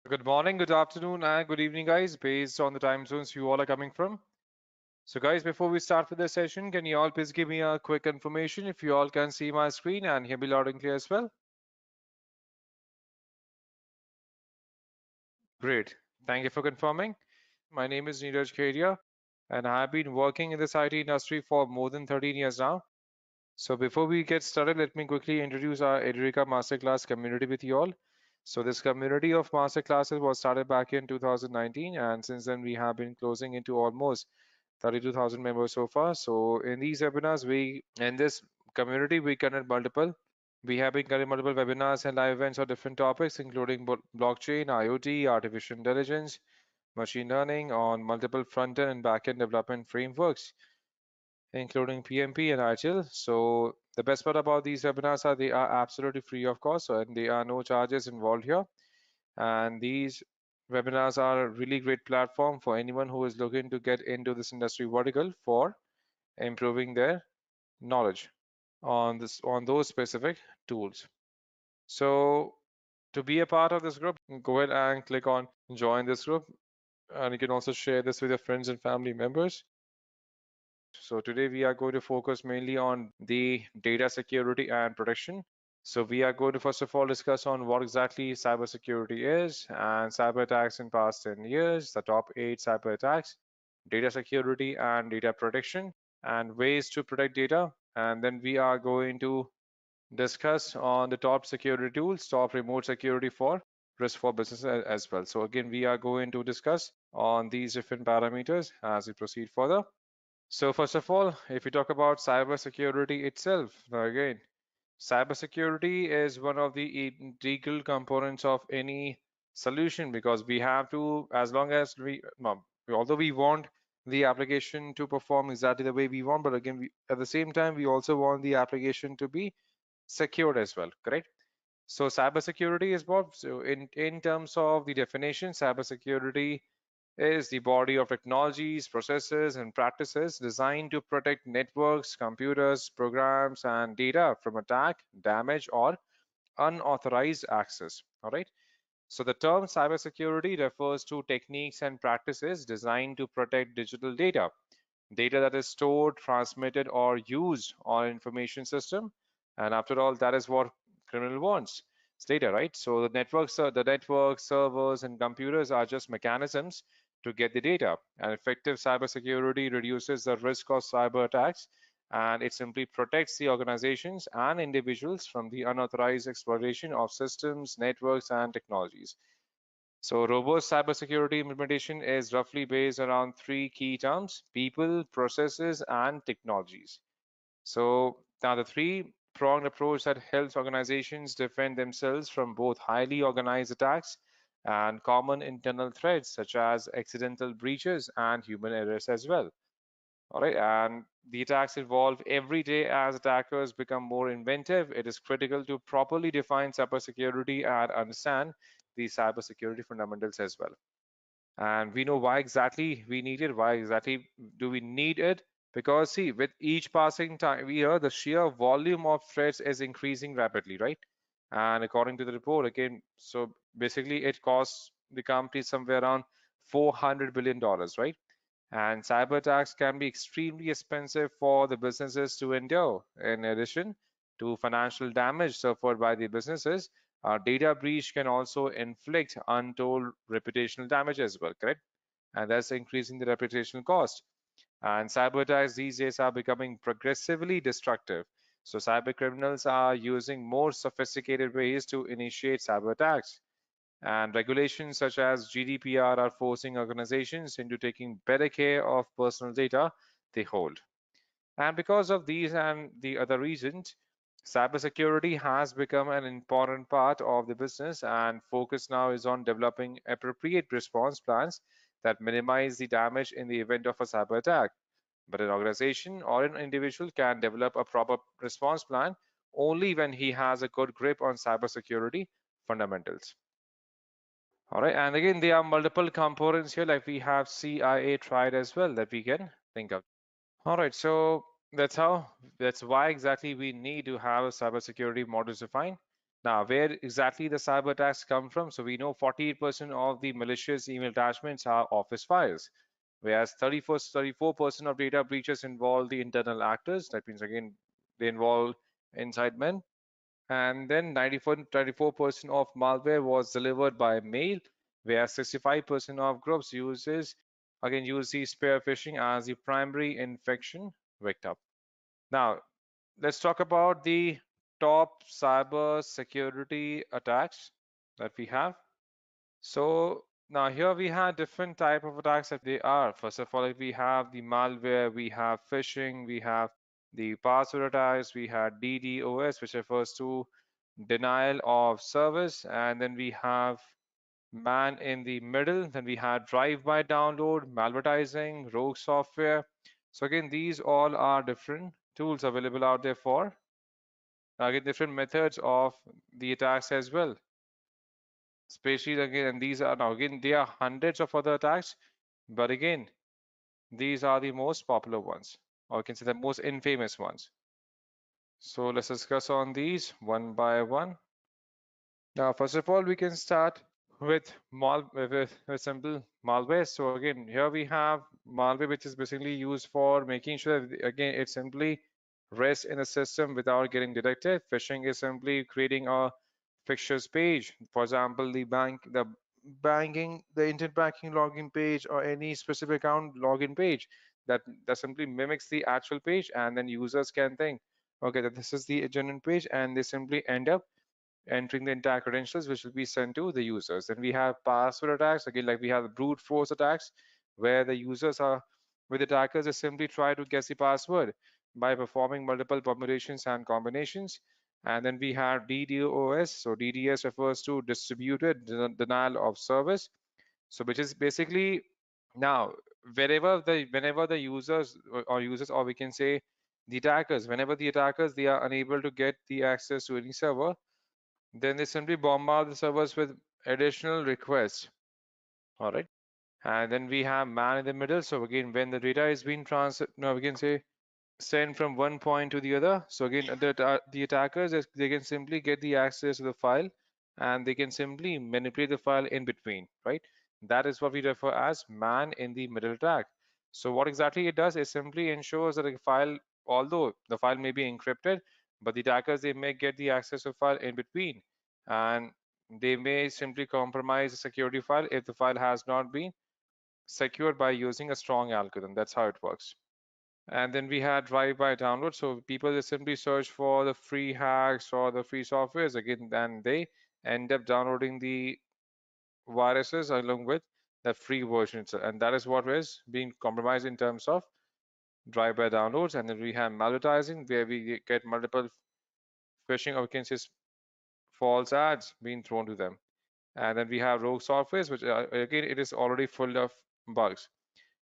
Good morning, good afternoon, and good evening, guys, based on the time zones you all are coming from. So, guys, before we start with the session, can you all please give me a quick information if you all can see my screen and hear me loud and clear as well? Great. Thank you for confirming. My name is Neeraj, and I've been working in this IT industry for more than 13 years now. So before we get started, let me quickly introduce our Edureka Masterclass community with you all. So this community of masterclasses was started back in 2019, and since then we have been closing into almost 32,000 members so far. So in these webinars, in this community, we have been conducting multiple webinars and live events on different topics, including blockchain, IoT, artificial intelligence, machine learning on multiple front-end and back-end development frameworks, including PMP and ITIL. So the best part about these webinars are they are absolutely free of cost, and there are no charges involved here. And these webinars are a really great platform for anyone who is looking to get into this industry vertical for improving their knowledge on those specific tools. So to be a part of this group, go ahead and click on join this group, and you can also share this with your friends and family members. So today we are going to focus mainly on the data security and protection. So we are going to first of all discuss on what exactly cybersecurity is and cyber attacks in past 10 years, the top 8 cyber attacks, data security and data protection, and ways to protect data. And then we are going to discuss on the top security tools, top remote security for risk for business as well. So again, we are going to discuss on these different parameters as we proceed further. So first of all, if we talk about cybersecurity itself, now again, cybersecurity is one of the integral components of any solution because we have to, as long as no, although we want the application to perform exactly the way we want, but again, at the same time, we also want the application to be secured as well, correct? So cybersecurity is what? So in terms of the definition, cybersecurity is the body of technologies, processes, and practices designed to protect networks, computers, programs, and data from attack, damage, or unauthorized access. All right. So the term cybersecurity refers to techniques and practices designed to protect digital data that is stored, transmitted, or used on an information system. And after all, that is what criminal wants. It's data, right? So the network, servers, and computers are just mechanisms to get the data. And effective cybersecurity reduces the risk of cyber attacks, and it simply protects the organizations and individuals from the unauthorized exploitation of systems, networks, and technologies. So robust cybersecurity implementation is roughly based around three key terms: people, processes, and technologies. So now the three-pronged approach that helps organizations defend themselves from both highly organized attacks and common internal threats such as accidental breaches and human errors as well. All right, and the attacks evolve every day as attackers become more inventive. It is critical to properly define cybersecurity and understand the cybersecurity fundamentals as well. And we know why exactly we need it. Why exactly do we need it? Because see, with each passing time year, the sheer volume of threats is increasing rapidly, right? And according to the report, again, so basically it costs the company somewhere around $400 billion, right? And cyber attacks can be extremely expensive for the businesses to endure. In addition to financial damage suffered by the businesses, a data breach can also inflict untold reputational damage as well, correct? And that's increasing the reputational cost. And cyber attacks these days are becoming progressively destructive. So cyber criminals are using more sophisticated ways to initiate cyber attacks. And regulations such as GDPR are forcing organizations into taking better care of personal data they hold. And because of these and the other reasons, cybersecurity has become an important part of the business, and focus now is on developing appropriate response plans that minimize the damage in the event of a cyber attack. But an organization or an individual can develop a proper response plan only when he has a good grip on cybersecurity fundamentals. All right, and again, there are multiple components here, like we have CIA tried as well that we can think of. All right, so that's why exactly we need to have a cybersecurity model defined. Now, where exactly the cyber attacks come from? So we know 48% of the malicious email attachments are office files, whereas 34% of data breaches involve the internal actors. That means again, they involve inside men. And then 94% of malware was delivered by mail, whereas 65% of groups use the spear phishing as the primary infection vector. Now, let's talk about the top cyber security attacks that we have. So now here we have different type of attacks that they are. First of all, if we have the malware, we have phishing, we have the password attacks, we have DDoS, which refers to denial of service, and then we have man in the middle, then we have drive-by download, malvertising, rogue software. So again, these all are different tools available out there for again different methods of the attacks as well. Especially again, and these are now again there are hundreds of other attacks, but again, these are the most popular ones, or you can say the most infamous ones. So let's discuss on these one by one. Now, first of all, we can start with simple malware. So again, here we have malware, which is basically used for making sure that again it simply rests in the system without getting detected. Phishing is simply creating a fictitious page. For example, the internet banking login page or any specific account login page that simply mimics the actual page, and then users can think, okay, that this is the genuine page, and they simply end up entering the entire credentials, which will be sent to the users. Then we have password attacks. Again, like we have brute force attacks, where the users are, with attackers, they simply try to guess the password by performing multiple permutations and combinations. And then we have DDoS. So DDoS refers to distributed denial of service. So which is basically now whenever the users, or we can say the attackers, whenever the attackers they are unable to get the access to any server, then they simply bombard the servers with additional requests. All right. And then we have man in the middle. So again, when the data is being no, we can say sent from one point to the other. So again, the attackers, they can simply get the access to the file, and they can simply manipulate the file in between, right? That is what we refer as man in the middle attack. So what exactly it does is simply ensures that a file, although the file may be encrypted, but the attackers, they may get the access to file in between, and they may simply compromise the security file if the file has not been secured by using a strong algorithm. That's how it works. And then we had drive-by download. So people just simply search for the free hacks or the free softwares again, and they end up downloading the viruses along with the free versions. And that is what is being compromised in terms of drive-by downloads. And then we have malvertising, where we get multiple phishing or we can say false ads being thrown to them. And then we have rogue softwares, which again, it is already full of bugs.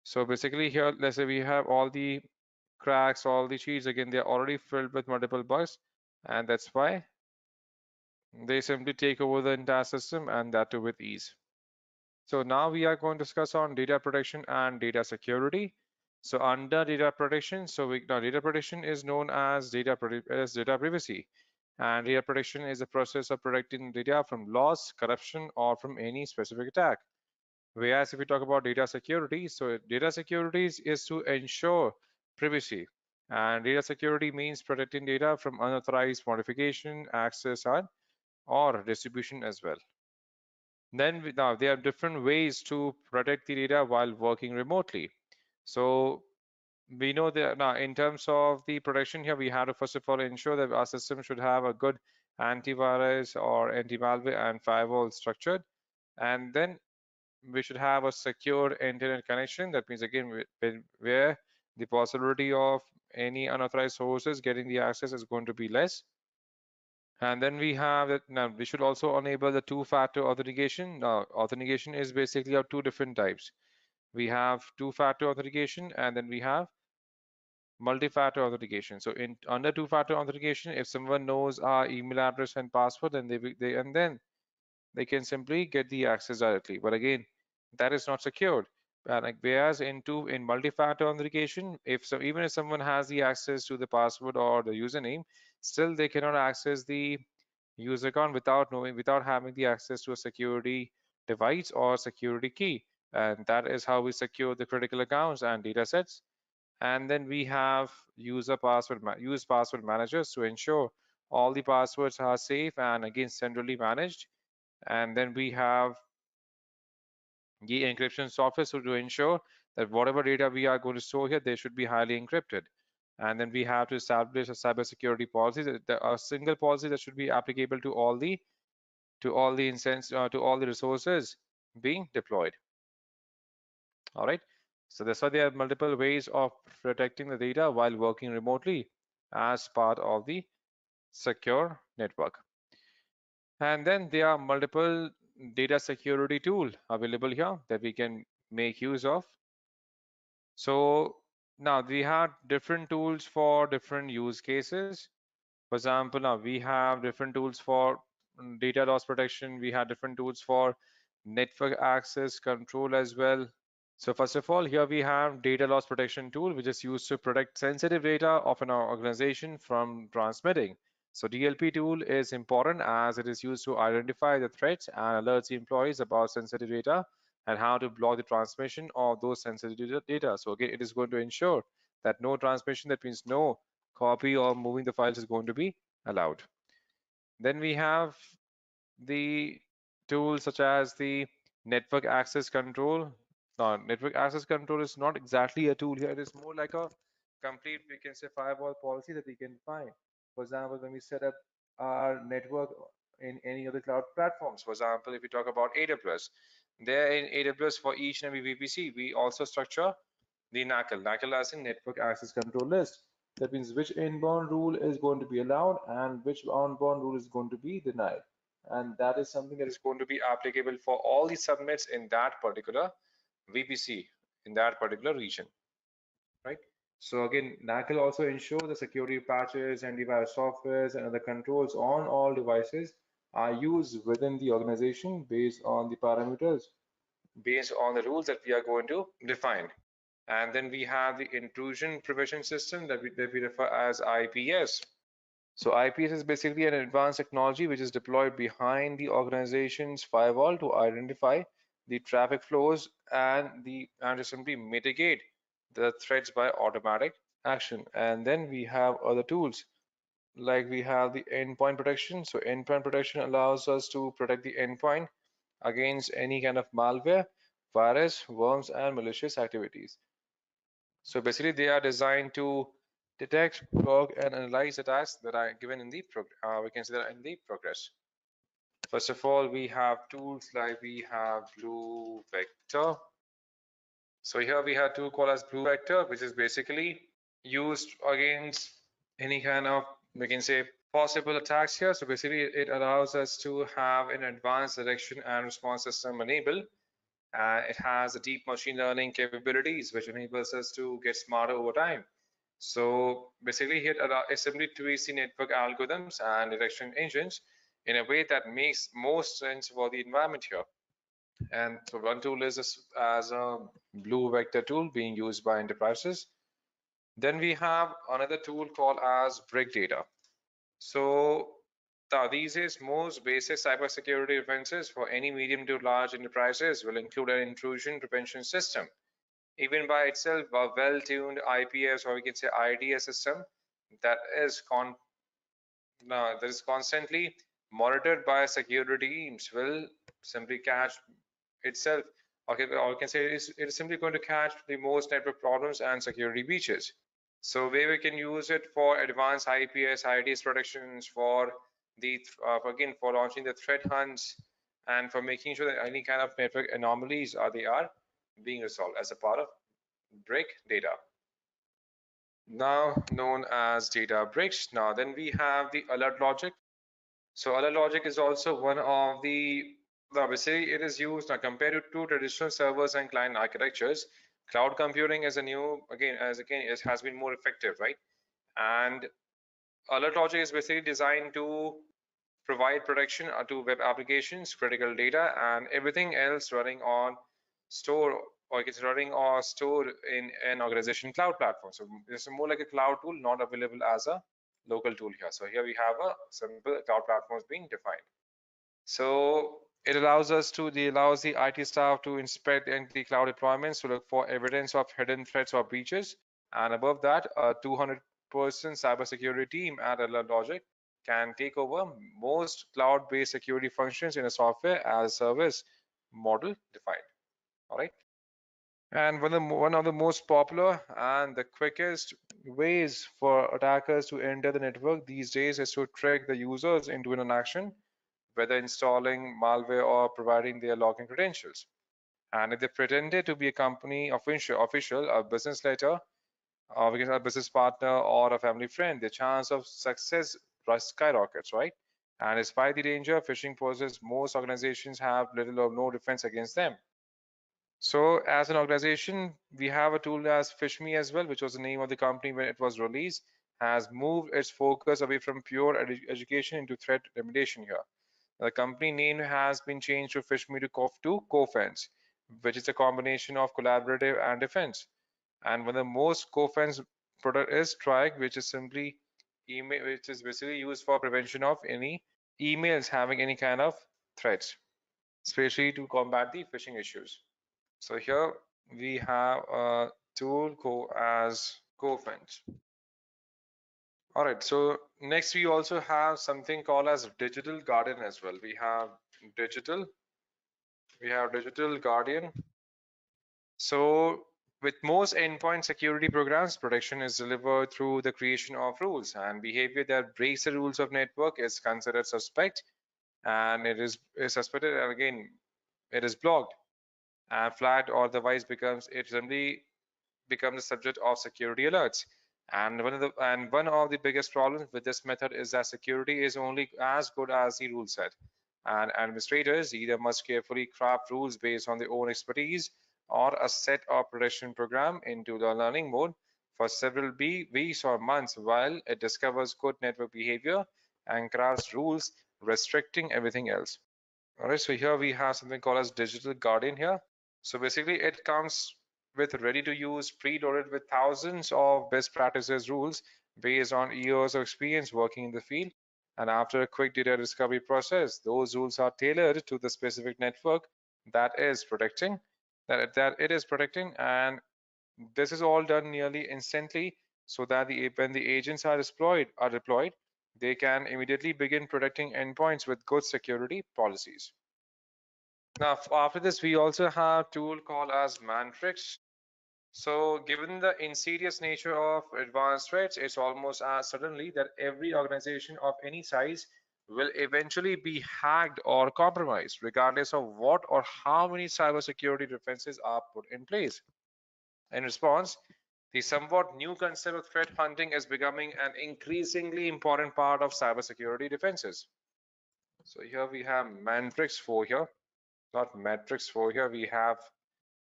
So basically here, let's say we have all the cracks, all the cheats, again, they're already filled with multiple bugs, and that's why they simply take over the entire system, and that too with ease. So now we are going to discuss on data protection and data security. So under data protection, now data protection is known as data privacy. And data protection is the process of protecting data from loss, corruption, or from any specific attack. Whereas if we talk about data security, so data security is to ensure privacy. And data security means protecting data from unauthorized modification, access, and or distribution as well. Now there are different ways to protect the data while working remotely. So we know that now in terms of the protection here, we have to first of all ensure that our system should have a good antivirus or anti-malware and firewall structured. And then we should have a secure internet connection. That means again where the possibility of any unauthorized sources getting the access is going to be less. And then we have that now we should also enable the two-factor authentication. Now authentication is basically of two different types. We have two-factor authentication, and then we have multi-factor authentication. So in under two-factor authentication, if someone knows our email address and password, then they can simply get the access directly. But again, that is not secured. Like whereas in multi-factor authentication, even if someone has the access to the password or the username, still they cannot access the user account without having the access to a security device or security key. And that is how we secure the critical accounts and data sets. And then we have use password managers to ensure all the passwords are safe and again centrally managed. And then we have the encryption software so to ensure that whatever data we are going to store here, they should be highly encrypted. And then we have to establish a cybersecurity policy, a single policy that should be applicable to all the to all the resources being deployed. All right. So that's why there are multiple ways of protecting the data while working remotely as part of the secure network. And then there are multiple data security tools available here that we can make use of. So now we have different tools for different use cases. For example, now we have different tools for data loss protection. We have different tools for network access control as well. So first of all, here we have data loss protection tool, which is used to protect sensitive data of an organization from transmitting. So DLP tool is important as it is used to identify the threats and alerts the employees about sensitive data and how to block the transmission of those sensitive data. So again, it is going to ensure that no transmission, that means no copy or moving the files is going to be allowed. Then we have the tools such as the network access control. Now, network access control is not exactly a tool here. It is more like a complete, we can say, firewall policy that we can find. For example, when we set up our network in any of the cloud platforms, for example, if we talk about AWS, there in AWS for each and every VPC, we also structure the NACL. NACL as in network access control list. That means which inbound rule is going to be allowed and which outbound rule is going to be denied. And that is something that is going to be applicable for all the subnets in that particular VPC, in that particular region, right? So again, NACL also ensure the security patches, antivirus softwares, and other controls on all devices are used within the organization based on the parameters, based on the rules that we are going to define. And then we have the intrusion prevention system that we refer as IPS. So IPS is basically an advanced technology which is deployed behind the organization's firewall to identify the traffic flows and to simply mitigate the threats by automatic action. And then we have other tools like we have the endpoint protection. So endpoint protection allows us to protect the endpoint against any kind of malware, virus, worms, and malicious activities. So basically, they are designed to detect, log, and analyze attacks that are given in the we can say that in the progress. First of all, we have tools like we have Blue Vector. So here we have a tool called as Blue Vector, which is basically used against any kind of, we can say, possible attacks here. So basically, it allows us to have an advanced detection and response system enabled. It has a deep machine learning capabilities, which enables us to get smarter over time. So basically, it simply tweaks the network algorithms and detection engines in a way that makes most sense for the environment here. And so one tool is as a blue vector tool being used by enterprises. Then we have another tool called as break data. So these days, most basic cybersecurity defenses for any medium to large enterprises will include an intrusion prevention system. Even by itself, a well-tuned IPS or we can say IDS system that is constantly monitored by security teams will simply catch itself. Okay, or we can say it is simply going to catch the most network problems and security breaches. So where we can use it for advanced IPS, IDS protections, for the again for launching the threat hunts, and for making sure that any kind of network anomalies are being resolved as a part of break data, now known as data breaks. Now then we have the alert logic. So alert logic is also one of the obviously it is used now compared to traditional servers and client architectures. Cloud computing is a new again it has been more effective, right? And alert logic is basically designed to provide protection to web applications, critical data, and everything else running on store or it's running or stored in an organization cloud platform. So it's more like a cloud tool, not available as a local tool here. So here we have a simple cloud platforms being defined. So it allows the IT staff to inspect the cloud deployments to look for evidence of hidden threats or breaches. And above that, a 200-person cybersecurity team at Logic can take over most cloud-based security functions in a software as a service model defined. All right. And one of the most popular and the quickest ways for attackers to enter the network these days is to trick the users into an action, whether installing malware or providing their login credentials. And if they pretended to be a company official, a business letter, or we can say a business partner or a family friend, the chance of success skyrockets, right? And despite the danger, phishing poses, most organizations have little or no defense against them. So as an organization, we have a tool as FishMe as well, which was the name of the company when it was released, has moved its focus away from pure education into threat remediation here. The company name has been changed to FishMe to Cofense, which is a combination of collaborative and defense. And one of the most Cofense product is Strike, which is simply email, which is basically used for prevention of any emails having any kind of threats, especially to combat the phishing issues. So here we have a tool as Cofense. All right, so next we also have something called as Digital Guardian as well. Digital, we have Digital Guardian. So with most endpoint security programs, protection is delivered through the creation of rules, and behavior that breaks the rules of network is considered suspect, and is suspected, and again, it is blocked and flagged, or otherwise it simply become the subject of security alerts. And one of the biggest problems with this method is that security is only as good as the rule set. And administrators either must carefully craft rules based on their own expertise or a set of protection program into the learning mode for several weeks or months while it discovers good network behavior and crafts rules restricting everything else. All right, so here we have something called as Digital Guardian here. So basically it comes with ready to use preloaded with thousands of best practices rules based on years of experience working in the field. And after a quick data discovery process, those rules are tailored to the specific network that is protecting, that it is protecting. And this is all done nearly instantly so that when the agents are deployed, they can immediately begin protecting endpoints with good security policies. Now, after this, we also have a tool called as Mantrix. So given the insidious nature of advanced threats, it's almost as suddenly that every organization of any size will eventually be hacked or compromised, regardless of what or how many cybersecurity defenses are put in place. In response, the somewhat new concept of threat hunting is becoming an increasingly important part of cybersecurity defenses. So here we have Mantrix 4 here, not Matrix 4 here. We have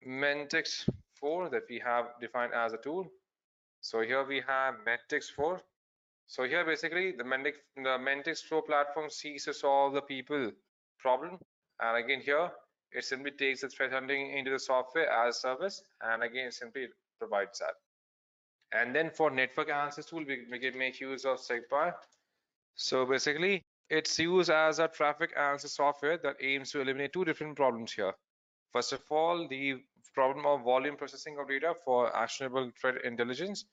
Mentix 4 that we have defined as a tool. So here we have Mentix 4. So here basically the Mentix 4 platform seeks to solve the people problem. And again here, it simply takes the threat hunting into the software as service. And again, simply provides that. And then for network analysis tool, we can make use of SigPy. So basically, it's used as a traffic analysis software that aims to eliminate two different problems here. First of all, the problem of volume processing of data for actionable threat intelligence,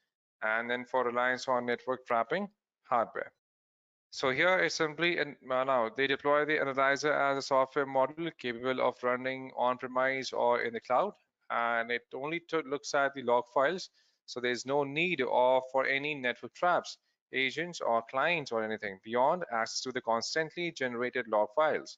and then for reliance on network trapping hardware. So here is simply, now they deploy the analyzer as a software model capable of running on-premise or in the cloud, and it only looks at the log files. So there's no need for any network traps, agents, or clients or anything beyond access to the constantly generated log files.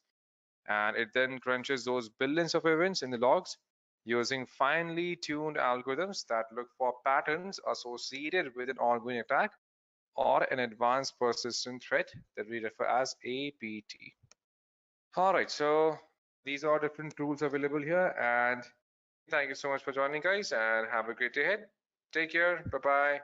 And it then crunches those billions of events in the logs using finely tuned algorithms that look for patterns associated with an ongoing attack or an advanced persistent threat that we refer as APT. All right, so these are different tools available here, and thank you so much for joining, guys, and have a great day ahead. Take care. Bye-bye.